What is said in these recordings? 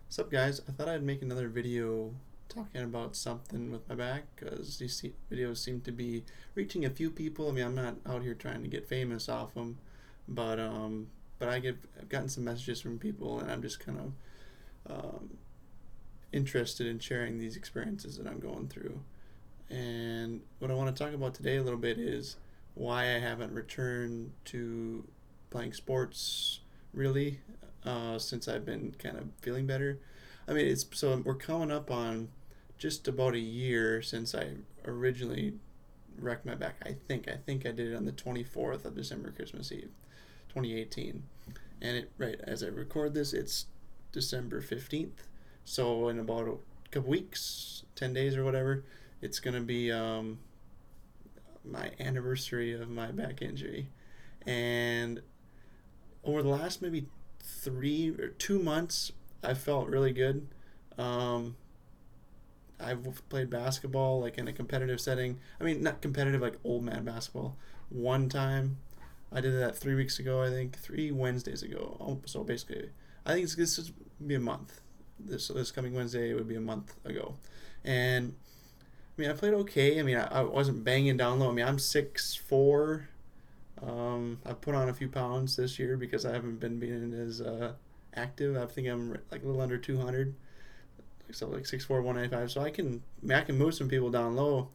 What's up, guys? I thought I'd make another video talking about something with my back because these videos seem to be reaching a few people. I mean, I'm not out here trying to get famous off them, but I've gotten some messages from people, and I'm just kind of interested in sharing these experiences that I'm going through. And what I want to talk about today a little bit is why I haven't returned to playing sports really since I've been kind of feeling better. I mean, it's so we're coming up on just about a year since I originally wrecked my back. I think I did it on the 24th of December, Christmas Eve, 2018. And right as I record this, it's December 15th. So in about a couple weeks, 10 days or whatever, it's gonna be my anniversary of my back injury. And over the last maybe 3 or 2 months, I felt really good. Um, I've played basketball like in a competitive setting. I mean, not competitive like old man basketball. One time, I did that 3 weeks ago. I think 3 Wednesdays ago. So basically, I think this is be a month. This coming Wednesday would be a month ago, and I mean I played okay. I mean I wasn't banging down low. I mean I'm 6'4". I've put on a few pounds this year because I haven't been being as active. I think I'm like a little under 200, so like 6'4", 195. So I can move some people down low,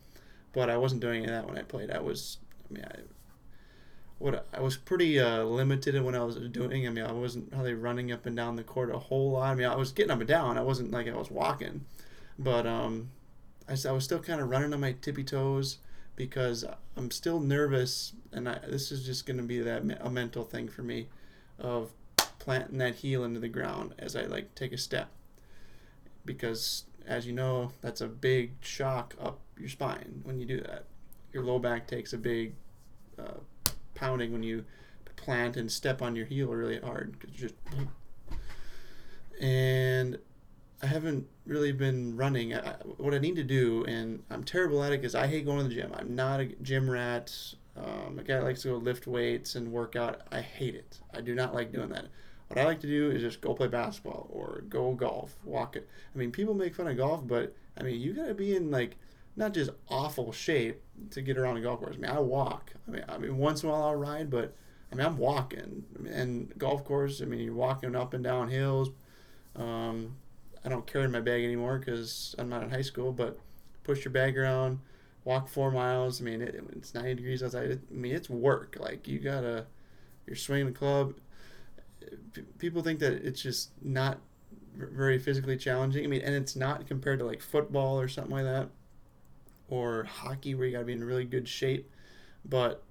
but I wasn't doing any of that when I played. I mean, I was pretty limited in what I was doing. I mean, I wasn't really running up and down the court a whole lot. I mean, I was getting up and down. I wasn't like I was walking, but I was still kind of running on my tippy toes because I'm still nervous, and this is just going to be a mental thing for me of planting that heel into the ground as I like take a step, because as you know, that's a big shock up your spine when you do that. Your low back takes a big pounding when you plant and step on your heel really hard. And I haven't really been running. What I need to do, and I'm terrible at it because I hate going to the gym. I'm not a gym rat. A guy that likes to go lift weights and work out. I hate it. I do not like doing that. What I like to do is just go play basketball or go golf, walk it. I mean, people make fun of golf, but I mean, you gotta be in like not just awful shape to get around a golf course. I mean, I walk. I mean, once in a while I'll ride, but I mean, I'm walking. And golf course, I mean, you're walking up and down hills. Um, I don't carry my bag anymore because I'm not in high school, but push your bag around, walk 4 miles. I mean, it's 90 degrees outside. I mean, it's work. Like, you're swinging the club. People think that it's just not very physically challenging. I mean, and it's not compared to like football or something like that, or hockey where you got to be in really good shape. But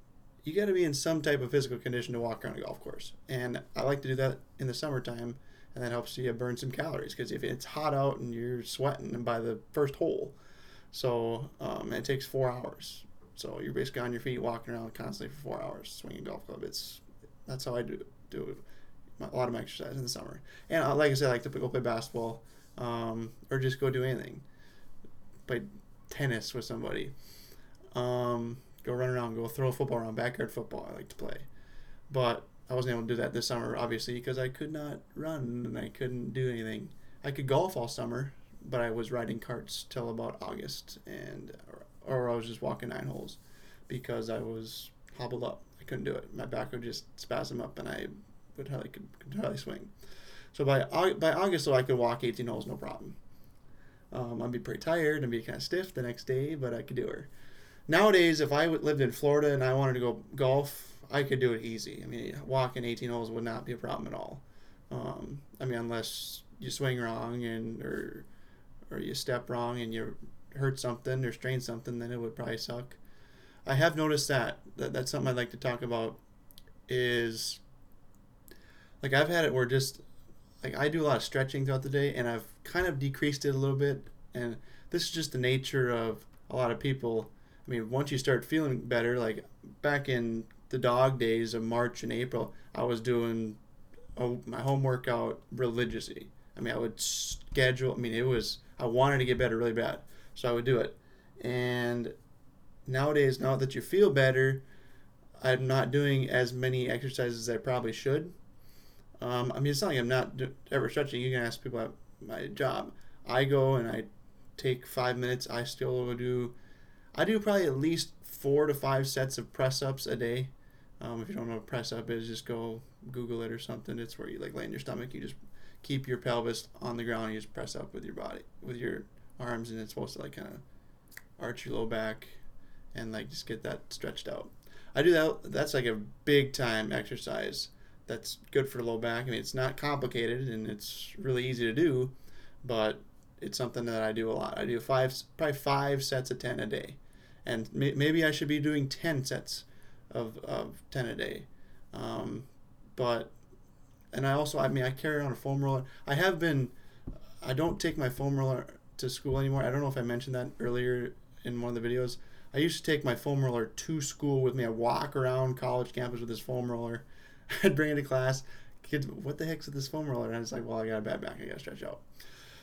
you got to be in some type of physical condition to walk around a golf course. And I like to do that in the summertime, and that helps you burn some calories because if it's hot out and you're sweating by the first hole, so and it takes 4 hours. So you're basically on your feet walking around constantly for 4 hours swinging a golf club. That's how I do a lot of my exercise in the summer. And like I said, I like to go play basketball, or just go do anything. Play tennis with somebody. Go run around, go throw a football around, backyard football. I like to play, but I wasn't able to do that this summer, obviously, because I could not run and I couldn't do anything. I could golf all summer, but I was riding carts till about August, and or I was just walking 9 holes because I was hobbled up. I couldn't do it. My back would just spasm up, and I could hardly swing. So by August, though, I could walk 18 holes, no problem. I'd be pretty tired and be kind of stiff the next day, but I could do it. Nowadays, if I lived in Florida and I wanted to go golf, I could do it easy. I mean, walking 18 holes would not be a problem at all. I mean, unless you swing wrong or you step wrong and you hurt something or strain something, then it would probably suck. I have noticed that's something I'd like to talk about is like I've had it where just like I do a lot of stretching throughout the day, and I've kind of decreased it a little bit. And this is just the nature of a lot of people. I mean, once you start feeling better, like back in the dog days of March and April, I was doing my home workout religiously. I mean, I would schedule. I mean, I wanted to get better really bad, so I would do it. And nowadays, now that you feel better, I'm not doing as many exercises as I probably should. I mean, it's not like I'm not ever stretching. You can ask people my job. I go and I take 5 minutes. I do probably at least 4 to 5 sets of press ups a day. If you don't know what press up is, just go Google it or something. It's where you like lay in your stomach. You just keep your pelvis on the ground. And you just press up with your body, with your arms, and it's supposed to like kind of arch your low back and like just get that stretched out. I do that. That's like a big time exercise. That's good for the low back. I mean, it's not complicated and it's really easy to do, but it's something that I do a lot. I do probably 5 sets of 10 a day, and maybe I should be doing 10 sets of 10 a day. But and I carry on a foam roller. I don't take my foam roller to school anymore. I don't know if I mentioned that earlier in one of the videos. I used to take my foam roller to school with me. I'd walk around college campus with this foam roller. I'd bring it to class. Kids, what the heck's with this foam roller? And I was like, well, I got a bad back. I got to stretch out.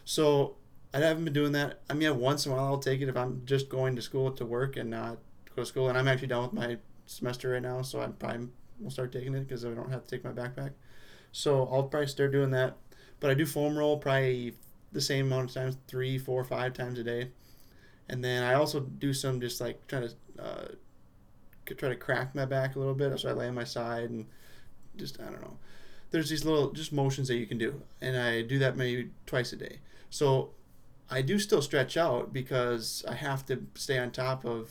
So I haven't been doing that. I mean, once in a while I'll take it if I'm just going to school to work and not go to school. And I'm actually done with my semester right now, so I probably will start taking it because I don't have to take my backpack. So I'll probably start doing that. But I do foam roll probably the same amount of times, 3, 4, 5 times a day. And then I also do some just like try to crack my back a little bit. So I lay on my side and just, I don't know. There's these little just motions that you can do. And I do that maybe twice a day. So I do still stretch out because I have to stay on top of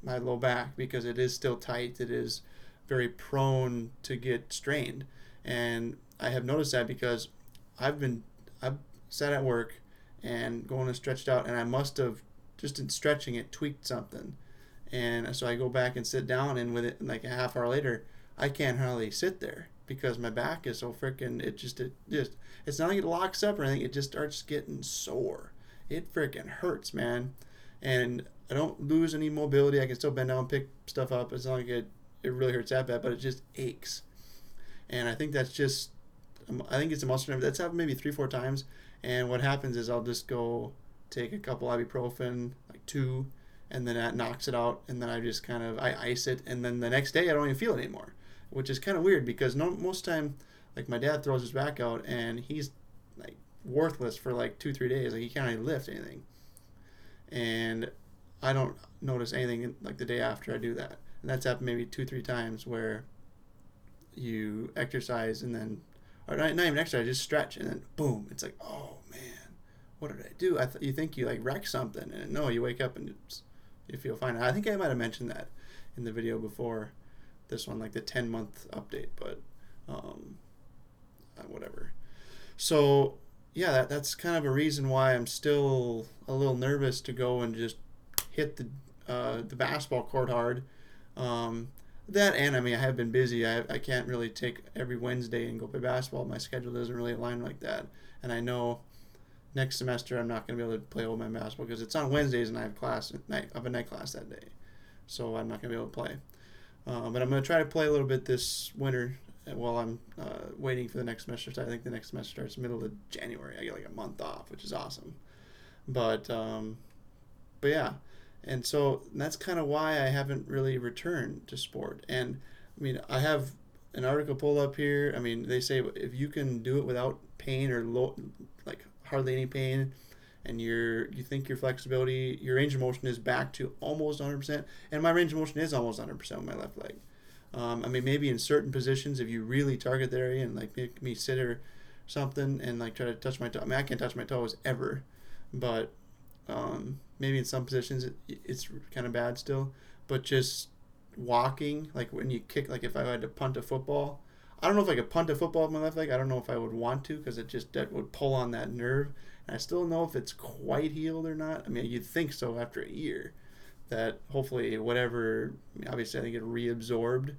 my low back because it is still tight. It is very prone to get strained. And I have noticed that because I've sat at work and going and stretched out, and I must have just in stretching it tweaked something. And so I go back and sit down, and with it like a half hour later, I can't hardly sit there because my back is so freaking, it's not like it locks up or anything, it just starts getting sore. It freaking hurts, man. And I don't lose any mobility. I can still bend down and pick stuff up. It's not like it really hurts that bad, but it just aches. And I think it's a muscle memory. That's happened maybe 3-4 times. And what happens is I'll just go take a couple ibuprofen, like 2, and then that knocks it out. And then I ice it. And then the next day I don't even feel it anymore, which is kind of weird because most time, like my dad throws his back out and he's like worthless for like 2-3 days. Like he can't even lift anything. And I don't notice anything like the day after I do that. And that's happened maybe 2-3 times where you exercise and then, or not even exercise, just stretch, and then boom, it's like, oh man, what did I do? You think you like wrecked something, and no, you wake up and you feel fine. I think I might have mentioned that in the video before this one, like the 10-month update, but whatever. So yeah, that's kind of a reason why I'm still a little nervous to go and just hit the basketball court hard. That, and I mean, I have been busy. I can't really take every Wednesday and go play basketball. My schedule doesn't really align like that. And I know next semester I'm not going to be able to play all my basketball because it's on Wednesdays and I have a night class that day. So I'm not going to be able to play. But I'm going to try to play a little bit this winter while I'm waiting for the next semester. So I think the next semester starts middle of January. I get like a month off, which is awesome. But yeah. And so that's kind of why I haven't really returned to sport. And I mean, I have an article pulled up here. I mean, they say if you can do it without pain or like hardly any pain, and you think your flexibility, your range of motion is back to almost 100%. And my range of motion is almost 100% with my left leg. I mean, maybe in certain positions, if you really target the area and like make me sit or something and like try to touch my toe. I mean, I can't touch my toes ever, but maybe in some positions it's kind of bad still, but just walking, like when you kick, like if I had to punt a football, I don't know if I could punt a football with my left leg. I don't know if I would want to because that would pull on that nerve, and I still don't know if it's quite healed or not. I mean, you'd think so after a year that hopefully whatever, I mean, obviously I think it reabsorbed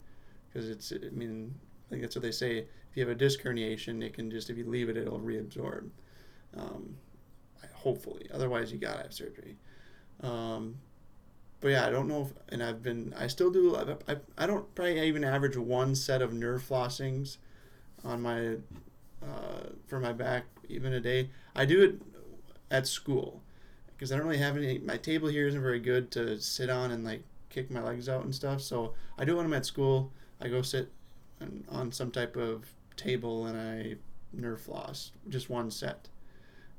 because I think that's what they say. If you have a disc herniation, it can just, if you leave it, it'll reabsorb. Hopefully, otherwise you gotta have surgery. But yeah, I don't know if, and I still do, I don't probably even average 1 set of nerve flossings on my, for my back even a day. I do it at school because I don't really have my table here isn't very good to sit on and like kick my legs out and stuff. So I do it when I'm at school. I go sit on some type of table and I nerve floss, just 1 set.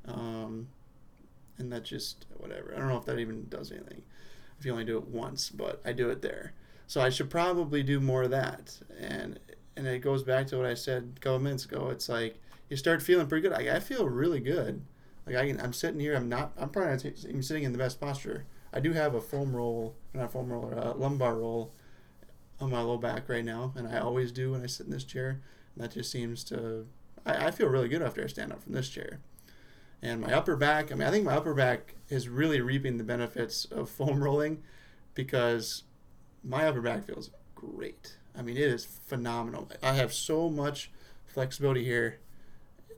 And that just, whatever. I don't know if that even does anything if you only do it once, but I do it there. So I should probably do more of that. And it goes back to what I said a couple minutes ago. It's like you start feeling pretty good. I feel really good. Like I'm sitting here. I'm probably not even sitting in the best posture. I do have a foam roll, not a foam roller, a lumbar roll on my low back right now, and I always do when I sit in this chair. And that just seems to. I feel really good after I stand up from this chair. And my upper back. I mean, I think my upper back is really reaping the benefits of foam rolling, because my upper back feels great. I mean, it is phenomenal. I have so much flexibility here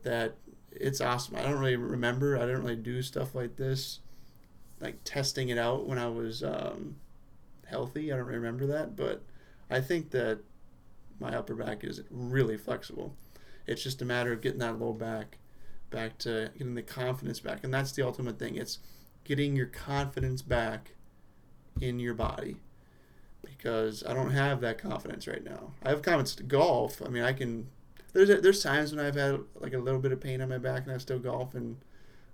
that it's awesome. I don't really remember. I didn't really do stuff like this, like testing it out when I was healthy. I don't really remember that, but I think that my upper back is really flexible. It's just a matter of getting that low back to getting the confidence back, and that's the ultimate thing. It's getting your confidence back in your body, because I don't have that confidence right now. I have confidence to golf. I mean, I can. There's times when I've had like a little bit of pain on my back and I still golf, and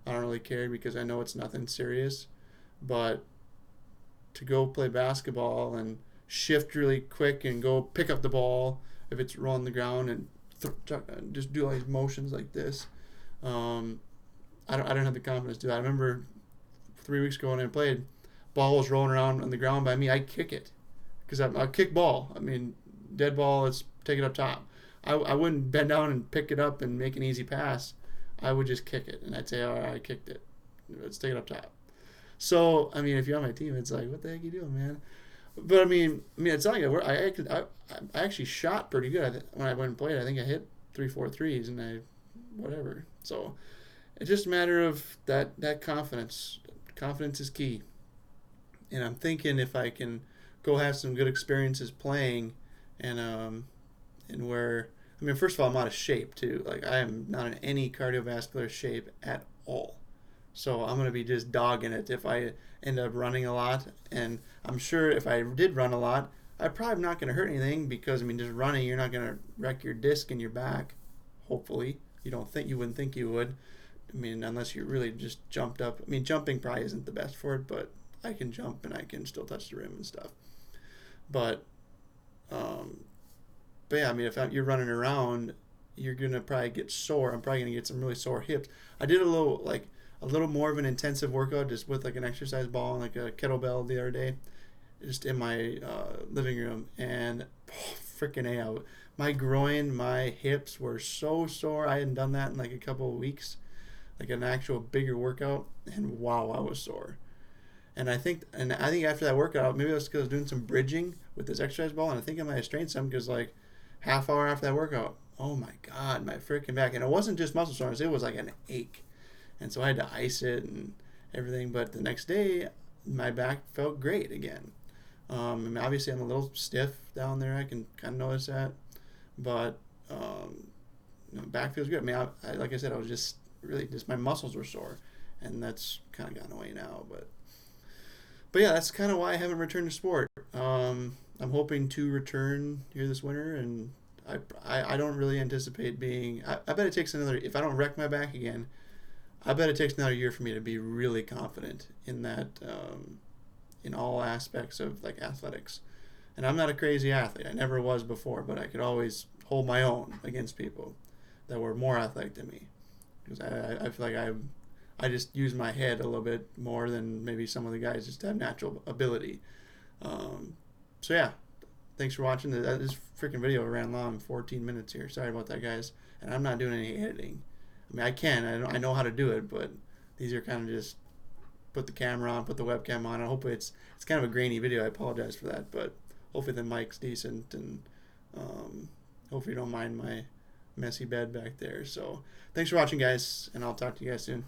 I don't really care because I know it's nothing serious. But to go play basketball and shift really quick and go pick up the ball if it's rolling the ground and just do all these motions like this, I don't have the confidence to do that. I remember 3 weeks ago when I played, ball was rolling around on the ground by me. I kick it because I kick ball. I mean, dead ball, let's take it up top. I wouldn't bend down and pick it up and make an easy pass. I would just kick it, and I'd say, all right, I kicked it. Let's take it up top. So, I mean, if you're on my team, it's like, what the heck are you doing, man? But, I mean, it's not like I actually shot pretty good. When I went and played, I think I hit 3-4 threes, and whatever. So, it's just a matter of that confidence. Confidence is key. And I'm thinking if I can go have some good experiences playing, and where, I mean, first of all, I'm out of shape too. Like, I am not in any cardiovascular shape at all. So I'm going to be just dogging it if I end up running a lot. And I'm sure if I did run a lot, I'm probably not going to hurt anything, because, I mean, just running, you're not going to wreck your disc in your back. Hopefully. You wouldn't think you would. I mean, unless you really just jumped up. I mean, jumping probably isn't the best for it, but I can jump and I can still touch the rim and stuff. But yeah, I mean, if you're running around, you're going to probably get sore. I'm probably going to get some really sore hips. I did a little more of an intensive workout just with like an exercise ball and like a kettlebell the other day, just in my living room. And freaking A, my groin, my hips were so sore. I hadn't done that in like a couple of weeks, like an actual bigger workout. And wow, I was sore. And I think after that workout, maybe it was because I was doing some bridging with this exercise ball, and I think I might have strained some, because like half hour after that workout, oh my God, my freaking back. And it wasn't just muscle soreness, it was like an ache. And so I had to ice it and everything. But the next day, my back felt great again. I mean, obviously, I'm a little stiff down there. I can kind of notice that. But back feels good. I mean, I like I said, I was just my muscles were sore. And that's kind of gone away now. But yeah, that's kind of why I haven't returned to sport. I'm hoping to return here this winter, and I don't really anticipate being. I bet it takes if I don't wreck my back again, I bet it takes another year for me to be really confident in that, in all aspects of like athletics. And I'm not a crazy athlete. I never was before, but I could always hold my own against people that were more athletic than me, because I feel like I just use my head a little bit more than maybe some of the guys just have natural ability. So yeah, thanks for watching. This freaking video ran long, 14 minutes here. Sorry about that, guys. And I'm not doing any editing. I mean, I know how to do it, but these are kind of just put the camera on, put the webcam on. And hopefully it's kind of a grainy video. I apologize for that, but hopefully the mic's decent, and hopefully you don't mind my messy bed back there. So thanks for watching, guys, and I'll talk to you guys soon.